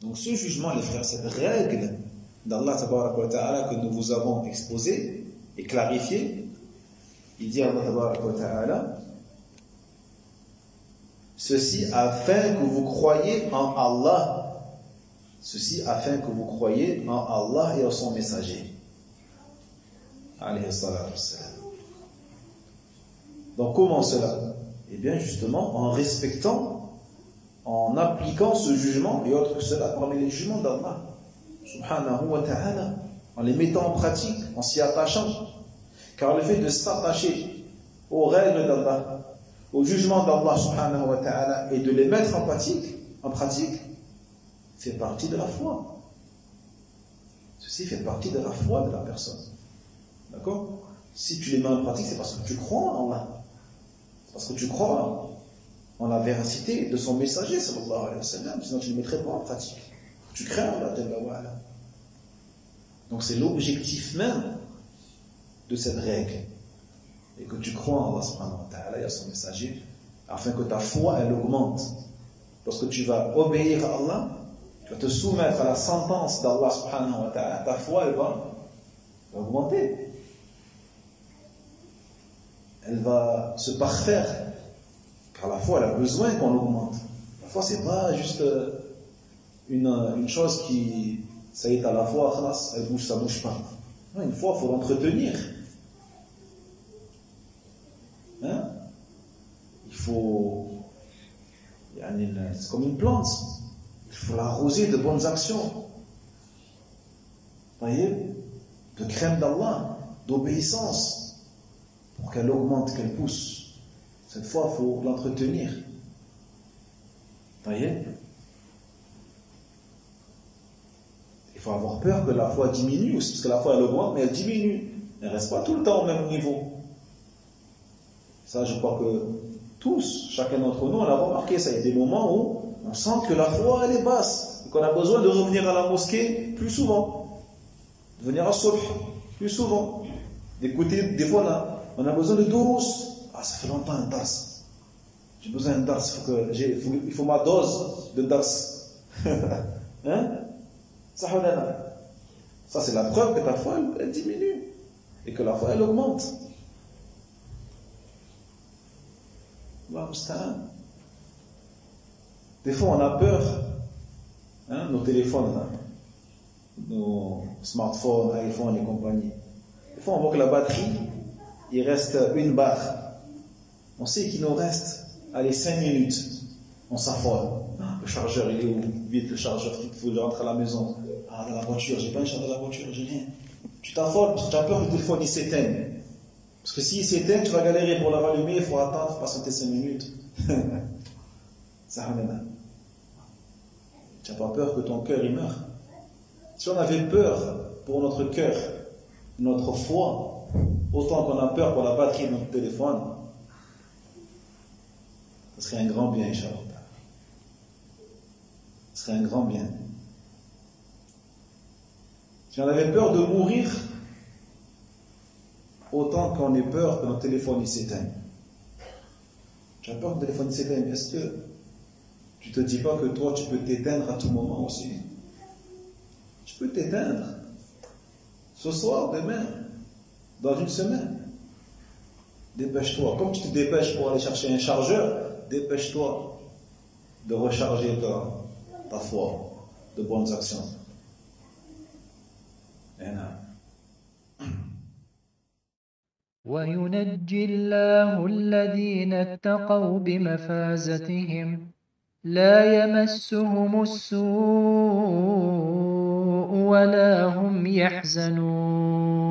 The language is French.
Donc ce jugement, les frères, cette règle d'Allah tabaraka wa ta'ala que nous vous avons exposée et clarifiée, il dit Allah tabaraka wa ta'ala, ceci afin que vous croyiez en Allah. Ceci afin que vous croyiez en Allah et en son messager. Alayhi salatu wassalam. Donc comment cela? Eh bien justement en respectant, en appliquant ce jugement et autre que cela parmi les jugements d'Allah subhanahu wa ta'ala, en les mettant en pratique, en s'y attachant. Car le fait de s'attacher aux règles d'Allah, au jugement d'Allah subhanahu wa ta'ala et de les mettre en pratique, fait partie de la foi. Ceci fait partie de la foi de la personne. D'accord? Si tu les mets en pratique, c'est parce que tu crois en Allah. C'est parce que tu crois en la véracité de son messager, sallallahu alayhi wa sallam. Sinon tu ne les mettrais pas en pratique. Tu crains Allah, jalla wa ala. Donc c'est l'objectif même de cette règle. Et que tu crois en Allah subhanahu wa ta'ala et à son messager, afin que ta foi, elle augmente. Lorsque tu vas obéir à Allah, tu vas te soumettre à la sentence d'Allah subhanahu wa ta'ala, ta foi, elle va augmenter. Elle va se parfaire. Car la foi, elle a besoin qu'on l'augmente. La foi, c'est pas juste une chose qui, ça y est, à la foi, elle bouge, ça bouge pas. Non, une foi, il faut l'entretenir. Hein? Il faut, c'est comme une plante, il faut l'arroser de bonnes actions, vous voyez, de crainte d'Allah, d'obéissance, pour qu'elle augmente, qu'elle pousse. Cette fois, il faut l'entretenir, vous voyez. Il faut avoir peur que la foi diminue aussi, parce que la foi elle augmente, mais elle diminue, elle ne reste pas tout le temps au même niveau. Ça, je crois que tous, chacun d'entre nous, on a remarqué ça. Il y a des moments où on sent que la foi, elle est basse. Et qu'on a besoin de revenir à la mosquée plus souvent. De venir à Subh plus souvent. D'écouter, des fois, on a besoin de durous. Ah, ça fait longtemps un dars. J'ai besoin d'un dars. Il faut ma dose de dars. Hein? Ça, c'est la preuve que ta foi, elle diminue. Et que la foi, elle augmente. Des fois on a peur, hein, nos téléphones, là, nos smartphones, iPhone et compagnie. Des fois on voit que la batterie, il reste une barre. On sait qu'il nous reste, allez, 5 minutes. On s'affole. Le chargeur, il est où? Vite, le chargeur, il faut que je rentre à la maison. Ah, dans la voiture, j'ai pas une charge dans la voiture, j'ai rien. Tu t'affoles parce que tu as peur que le téléphone il s'éteigne. Parce que s'il s'éteint, tu vas galérer pour le rallumer, il faut attendre, il faut patienter 5 minutes. Ça ramène. Tu n'as pas peur que ton cœur il meure. Si on avait peur pour notre cœur, notre foi, autant qu'on a peur pour la batterie de notre téléphone, ce serait un grand bien, Inch'Allah. Ce serait un grand bien. Si on avait peur de mourir, autant qu'on ait peur que notre téléphone il s'éteigne. Tu as peur que le téléphone s'éteigne. Est-ce que tu ne te dis pas que toi tu peux t'éteindre à tout moment aussi? Tu peux t'éteindre. Ce soir, demain, dans une semaine. Dépêche-toi. Comme tu te dépêches pour aller chercher un chargeur, dépêche-toi de recharger ta foi de bonnes actions. وينجي الله الذين اتقوا بمفازتهم لا يمسهم السوء ولا هم يحزنون